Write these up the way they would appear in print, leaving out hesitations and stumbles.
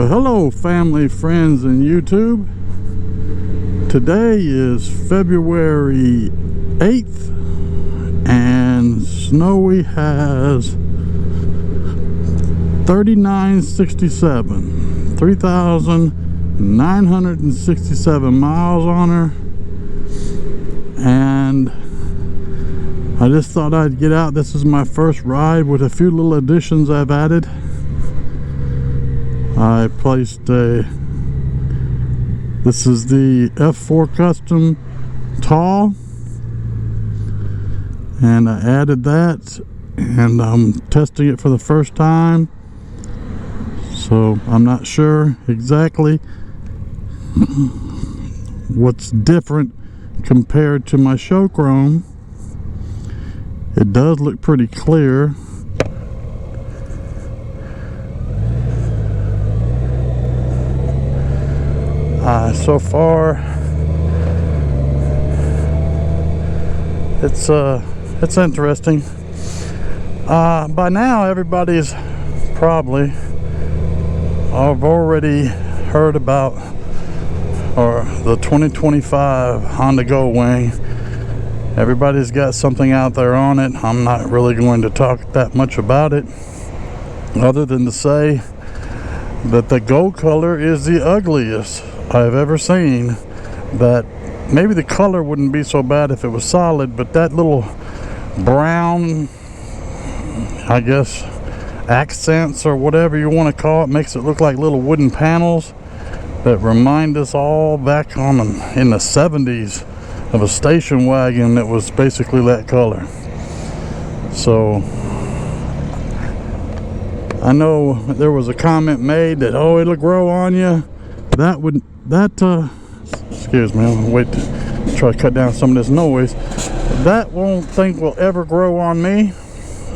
Hello family, friends, and YouTube. Today is February 8th and Snowee has 3,967 miles on her, and I just thought I'd get out. This is my first ride with a few little additions I've added. I placed this is the F4 Custom Tall, and I added that, and I'm testing it for the first time, so I'm not sure exactly what's different compared to my show chrome. It does look pretty clear. So far, it's interesting. By now, everybody's probably I've already heard about the 2025 Honda Goldwing. Everybody's got something out there on it. I'm not really going to talk that much about it, other than to say that the gold color is the ugliest I've ever seen. That maybe the color wouldn't be so bad if it was solid, but that little brown, I guess, accents or whatever you want to call it, makes it look like little wooden panels that remind us all back on in the 70s of a station wagon that was basically that color. So I know there was a comment made that, oh, it'll grow on you. Excuse me, I'll wait to try to cut down some of this noise. That won't think will ever grow on me,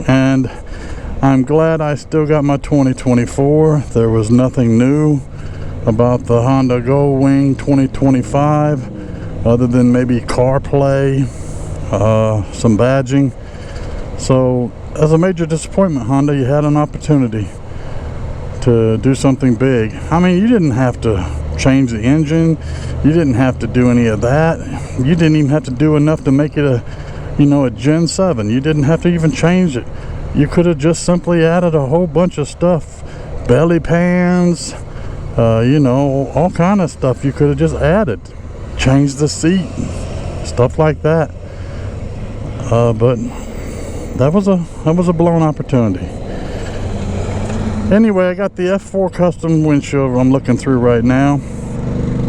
and I'm glad I still got my 2024. There was nothing new about the Honda Goldwing 2025 other than maybe CarPlay, some badging. So as a major disappointment, Honda, you had an opportunity to do something big. I mean, you didn't have to change the engine, you didn't have to do any of that, you didn't even have to do enough to make it a Gen 7. You didn't have to even change it. You could have just simply added a whole bunch of stuff, belly pans, all kind of stuff you could have just added, changed the seat, stuff like that. But that was a blown opportunity. Anyway, I got the F4 Custom Windshield I'm looking through right now,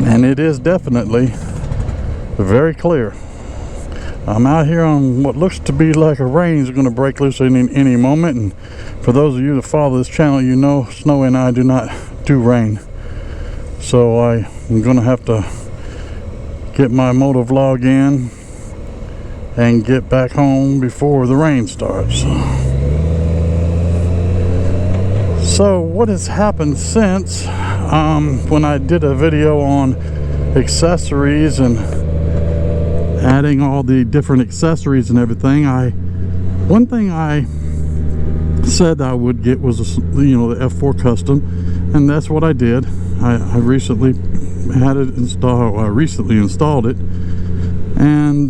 and it is definitely very clear. I'm out here on what looks to be like a rain is going to break loose any moment, and for those of you that follow this channel, you know Snowee and I do not do rain. So I'm going to have to get my Motovlog in and get back home before the rain starts. So what has happened since when I did a video on accessories and adding all the different accessories and everything, one thing I said I would get was the F4 Custom, and that's what I did. I recently had it installed. I recently installed it, and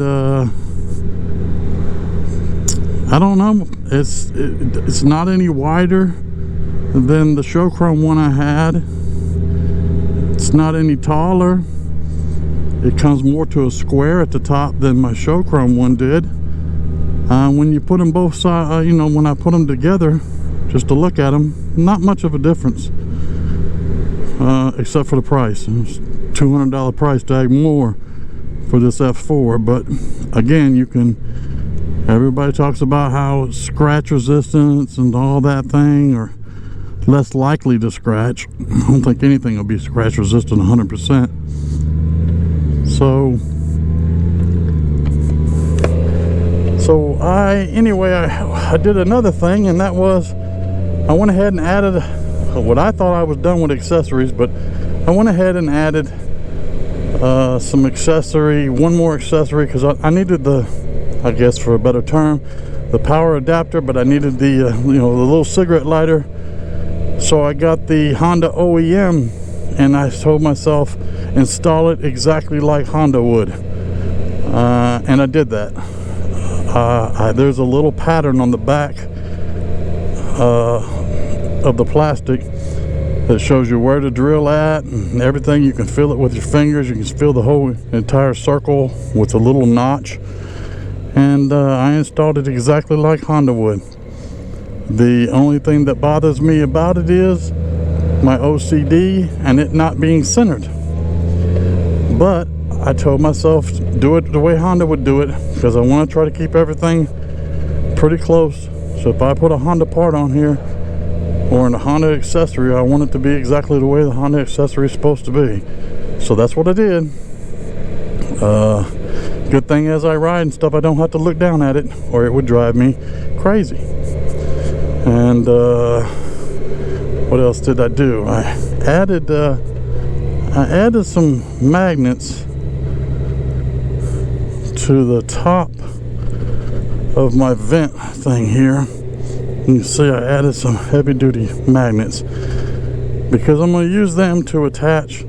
I don't know, it's not any wider than the show chrome one I had. It's not any taller. It comes more to a square at the top than my show chrome one did. When you put them both sides, when I put them together, just to look at them, not much of a difference, except for the price. It's $200 price tag more for this F4. But again, everybody talks about how scratch resistance and all that thing are less likely to scratch. I don't think anything will be scratch resistant 100%. So I did another thing, and that was I went ahead and added what I thought I was done with accessories, but I went ahead and added one more accessory, because I needed I guess for a better term, the power adapter, but I needed the the little cigarette lighter So I got the Honda OEM, and I told myself install it exactly like Honda would, and I did that. There's a little pattern on the back of the plastic that shows you where to drill at and everything. You can feel it with your fingers. You can feel the whole entire circle with a little notch, and I installed it exactly like Honda would. The only thing that bothers me about it is my OCD and it not being centered. But I told myself do it the way Honda would do it, because I want to try to keep everything pretty close. So if I put a Honda part on here or in a Honda accessory, I want it to be exactly the way the Honda accessory is supposed to be. So that's what I did. Good thing as I ride and stuff, I don't have to look down at it, or it would drive me crazy. And what else did I do? I added some magnets to the top of my vent thing here. You can see I added some heavy duty magnets because I'm going to use them to attach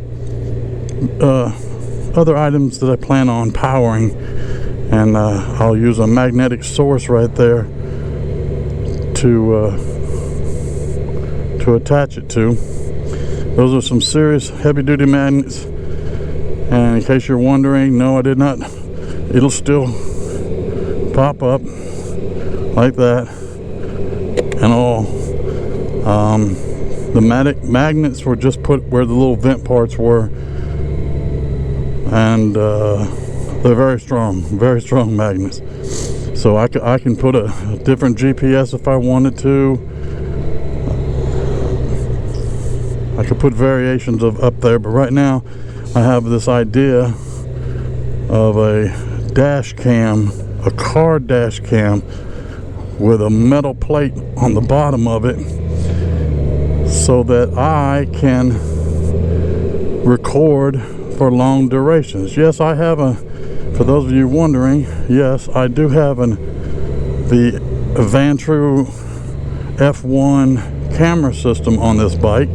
other items that I plan on powering, and I'll use a magnetic source right there to attach it to. Those are some serious heavy duty magnets, and in case you're wondering, no, I did not. It'll still pop up like that and all. The magnets were just put where the little vent parts were, and they're very strong magnets. So I can put a different GPS if I wanted to. I could put variations of up there, but right now I have this idea of a dash cam, a car dash cam with a metal plate on the bottom of it, so that I can record for long durations. Yes, I have for those of you wondering, yes, I do have the Vantru F1 camera system on this bike,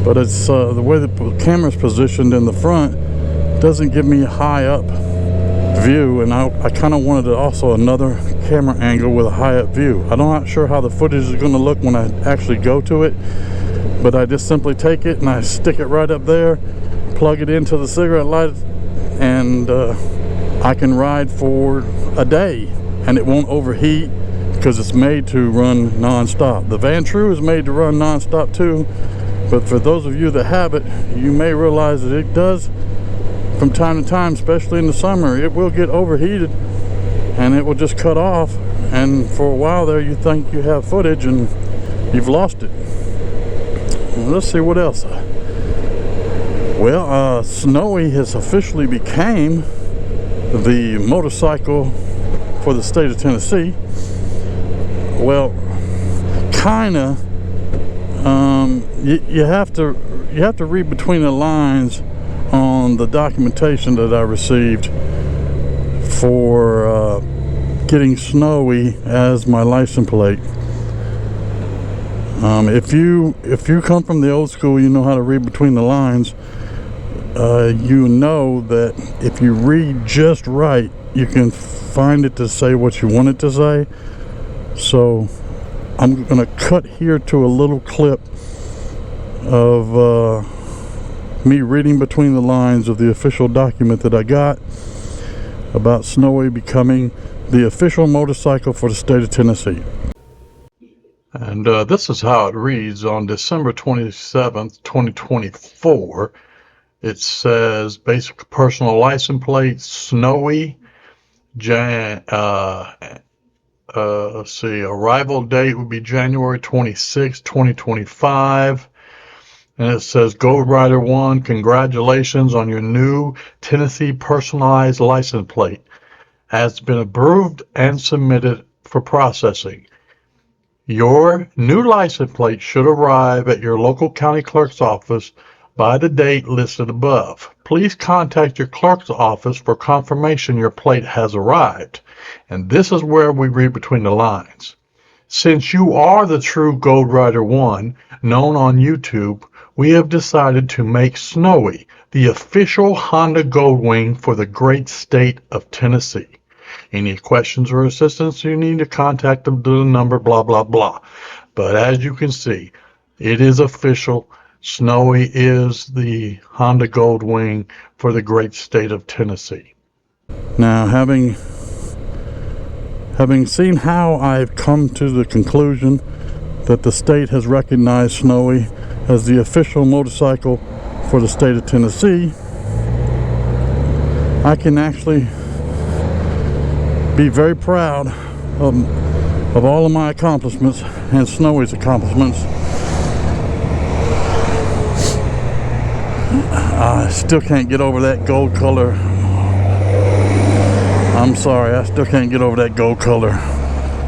but it's the way the camera's positioned in the front doesn't give me a high up view, and I kind of wanted also another camera angle with a high up view. I'm not sure how the footage is going to look when I actually go to it, but I just simply take it and I stick it right up there, plug it into the cigarette light, and I can ride for a day and it won't overheat because it's made to run non-stop. The Vantru is made to run non-stop too, but for those of you that have it, you may realize that it does from time to time, especially in the summer. It will get overheated and it will just cut off, and for a while there you think you have footage and you've lost it. Well, let's see what else. Well, Snowee has officially became the motorcycle for the state of Tennessee. Well, kinda. You have to read between the lines on the documentation that I received for getting Snowee as my license plate. If you come from the old school, you know how to read between the lines. You know that if you read just right, you can find it to say what you want it to say. So I'm going to cut here to a little clip of me reading between the lines of the official document that I got about Snowee becoming the official motorcycle for the state of Tennessee. And this is how it reads on December 27th, 2024. It says basic personal license plate, Snowee. Let's see, arrival date would be January 26, 2025. And it says, goldryderone, congratulations on your new Tennessee personalized license plate. Has been approved and submitted for processing. Your new license plate should arrive at your local county clerk's office by the date listed above. Please contact your clerk's office for confirmation your plate has arrived. And this is where we read between the lines. Since you are the true Gold Rider 1 known on YouTube, we have decided to make Snowee the official Honda Goldwing for the great state of Tennessee. Any questions or assistance, you need to contact them to the number blah blah blah. But as you can see, it is official. Snowee is the Honda Goldwing for the great state of Tennessee. Now, having seen how I've come to the conclusion that the state has recognized Snowee as the official motorcycle for the state of Tennessee, I can actually be very proud of all of my accomplishments and Snowee's accomplishments. I still can't get over that gold color. I'm sorry, I still can't get over that gold color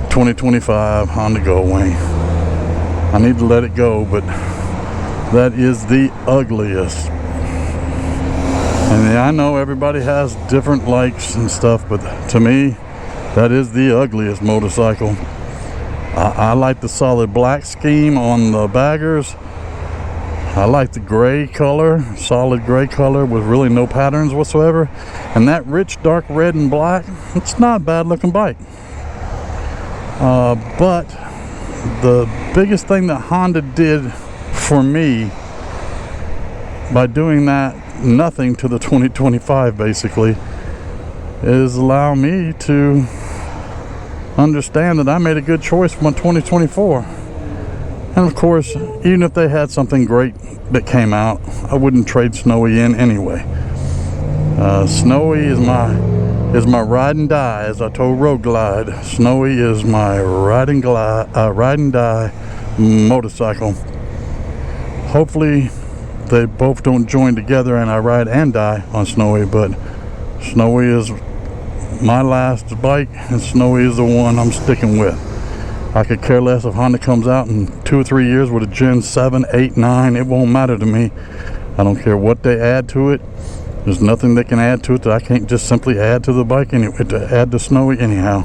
2025 Honda Goldwing. I need to let it go, but that is the ugliest. And I know everybody has different likes and stuff, but to me, that is the ugliest motorcycle. I like the solid black scheme on the baggers. I like the gray color, solid gray color with really no patterns whatsoever. And that rich dark red and black, it's not a bad looking bike. But the biggest thing that Honda did for me by doing that nothing to the 2025 basically is allow me to understand that I made a good choice for my 2024. And of course, even if they had something great that came out, I wouldn't trade Snowee in anyway. Snowee is my ride and die, as I told Road Glide. Snowee is my ride and die motorcycle. Hopefully, they both don't join together and I ride and die on Snowee, but Snowee is my last bike, and Snowee is the one I'm sticking with. I could care less if Honda comes out in 2 or 3 years with a Gen 7, 8, 9. It won't matter to me. I don't care what they add to it. There's nothing they can add to it that I can't just simply add to the bike anyway, to add to Snowee anyhow.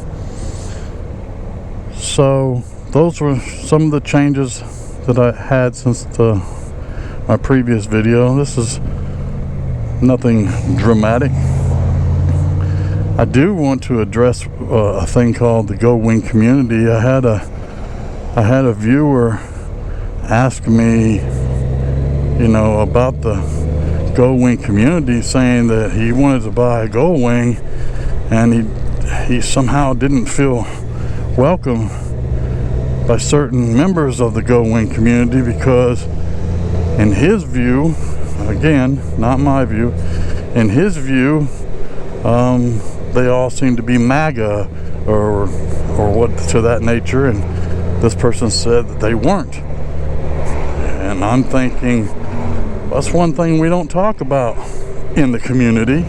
So those were some of the changes that I had since my previous video. This is nothing dramatic. I do want to address a thing called the Goldwing community. I had a viewer ask me, you know, about the Goldwing community, saying that he wanted to buy a Goldwing and he somehow didn't feel welcome by certain members of the Goldwing community because in his view, again, not my view, in his view, they all seem to be MAGA or what to that nature, and this person said that they weren't. And I'm thinking, that's one thing we don't talk about in the community,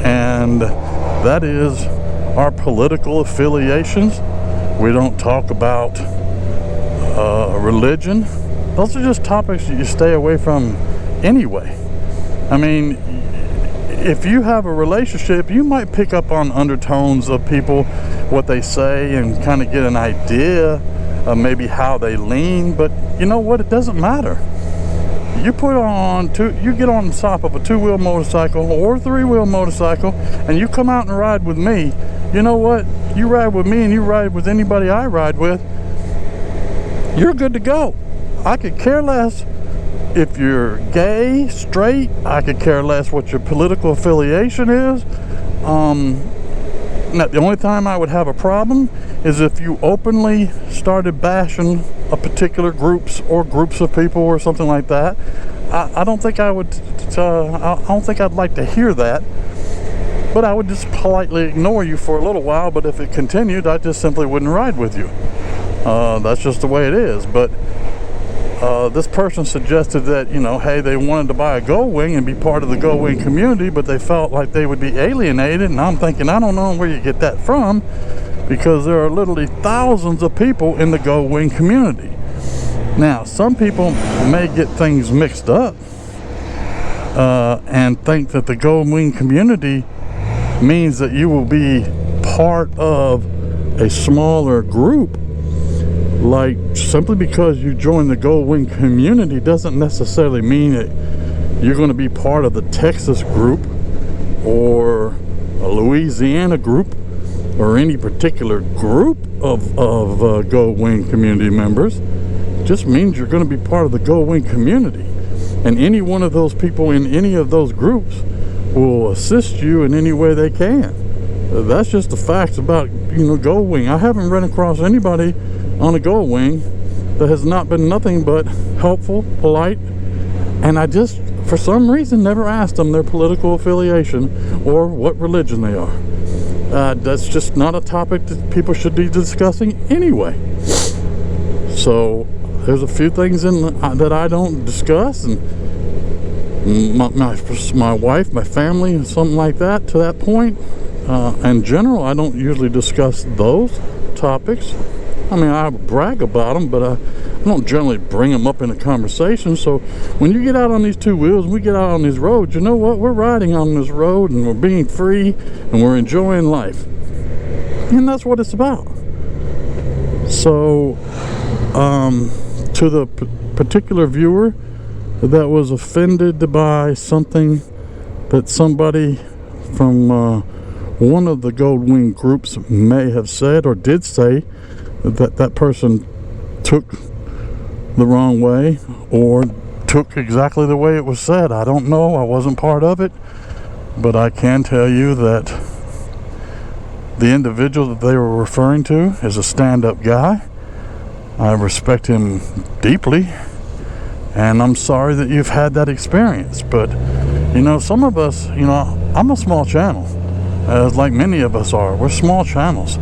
and that is our political affiliations. We don't talk about religion. Those are just topics that you stay away from anyway. I mean, if you have a relationship, you might pick up on undertones of people, what they say, and kind of get an idea of maybe how they lean. But you know what? It doesn't matter. You you get on the top of a 2-wheel motorcycle or a 3-wheel motorcycle, and you come out and ride with me. You know what? You ride with me and you ride with anybody I ride with, you're good to go. I could care less if you're gay, straight. I could care less what your political affiliation is. Now, the only time I would have a problem is if you openly started bashing a particular groups of people or something like that. I don't think I would. I don't think I'd like to hear that. But I would just politely ignore you for a little while. But if it continued, I just simply wouldn't ride with you. That's just the way it is. But this person suggested that, you know, hey, they wanted to buy a Goldwing and be part of the Goldwing community, but they felt like they would be alienated. And I'm thinking, I don't know where you get that from, because there are literally thousands of people in the Goldwing community. Now, some people may get things mixed up and think that the Goldwing community means that you will be part of a smaller group Like, simply because you join the Goldwing community doesn't necessarily mean that you're going to be part of the Texas group or a Louisiana group or any particular group of Goldwing community members. It just means you're going to be part of the Goldwing community, and any one of those people in any of those groups will assist you in any way they can. That's just the facts about, you know, Goldwing. I haven't run across anybody on a Goldwing that has not been nothing but helpful, polite, and I just, for some reason, never asked them their political affiliation or what religion they are. That's just not a topic that people should be discussing anyway. So there's a few things that I don't discuss, and my wife, my family, and something like that to that point. In general, I don't usually discuss those topics. I mean, I brag about them, but I don't generally bring them up in a conversation. So when you get out on these two wheels, we get out on these roads, you know what? We're riding on this road, and we're being free, and we're enjoying life. And that's what it's about. So, to the particular viewer that was offended by something that somebody from one of the Goldwing groups may have said or did say, that person took the wrong way or took exactly the way it was said. I don't know. I wasn't part of it. But I can tell you that the individual that they were referring to is a stand-up guy. I respect him deeply, and I'm sorry that you've had that experience. But, you know, some of us, you know, I'm a small channel, as like many of us are. We're small channels.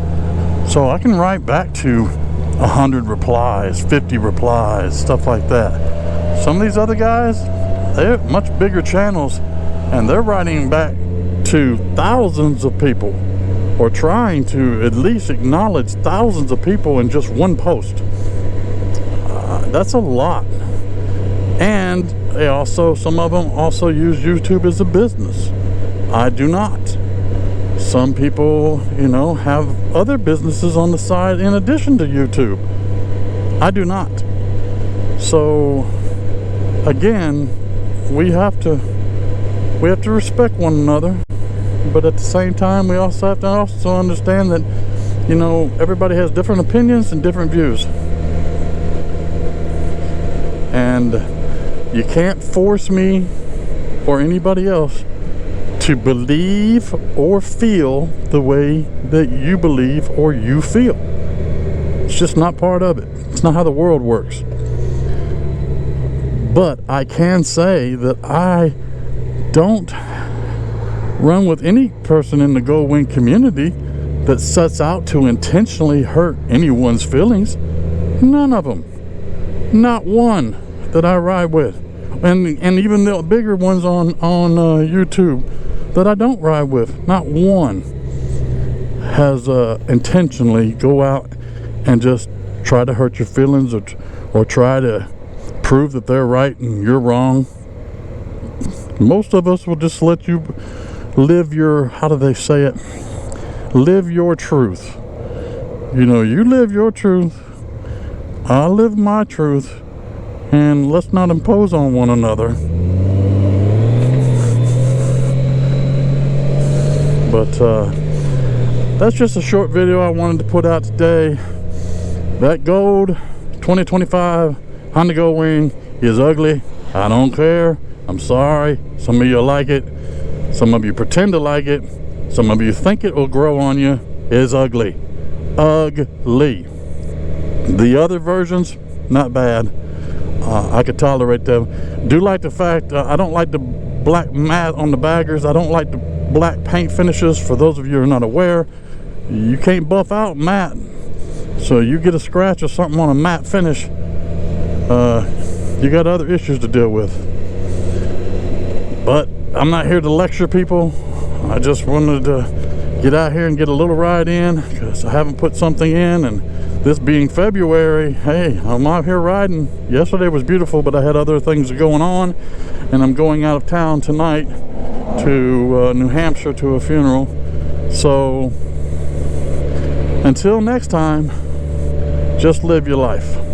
So I can write back to 100 replies, 50 replies, stuff like that. Some of these other guys, they're much bigger channels, and they're writing back to thousands of people, or trying to at least acknowledge thousands of people in just one post. That's a lot. And they also, some of them also use YouTube as a business. I do not. Some people, you know, have other businesses on the side in addition to YouTube. I do not. So again, we have to respect one another, but at the same time, we also have to also understand that, you know, everybody has different opinions and different views, and you can't force me or anybody else to believe or feel the way that you believe or you feel. It's just not part of it. It's not how the world works. But I can say that I don't run with any person in the Goldwing community that sets out to intentionally hurt anyone's feelings. None of them. Not one that I ride with. And even the bigger ones on YouTube that I don't ride with, not one has intentionally go out and just try to hurt your feelings or try to prove that they're right and you're wrong. Most of us will just let you live your, how do they say it? Live your truth. You know, you live your truth, I live my truth, and let's not impose on one another. But that's just a short video I wanted to put out today. That gold 2025 Honda Goldwing is ugly. I don't care. I'm sorry. Some of you like it. Some of you pretend to like it. Some of you think it will grow on you. It's ugly. Ugly. The other versions, not bad. I could tolerate them. Do like the fact, I don't like the black matte on the baggers. I don't like the black paint finishes. For those of you who are not aware, you can't buff out matte. So you get a scratch or something on a matte finish, you got other issues to deal with. But I'm not here to lecture people. I just wanted to get out here and get a little ride in, because I haven't put something in, and this being February, hey, I'm out here riding. Yesterday was beautiful, but I had other things going on, and I'm going out of town tonight to New Hampshire to a funeral. So until next time, Just live your life.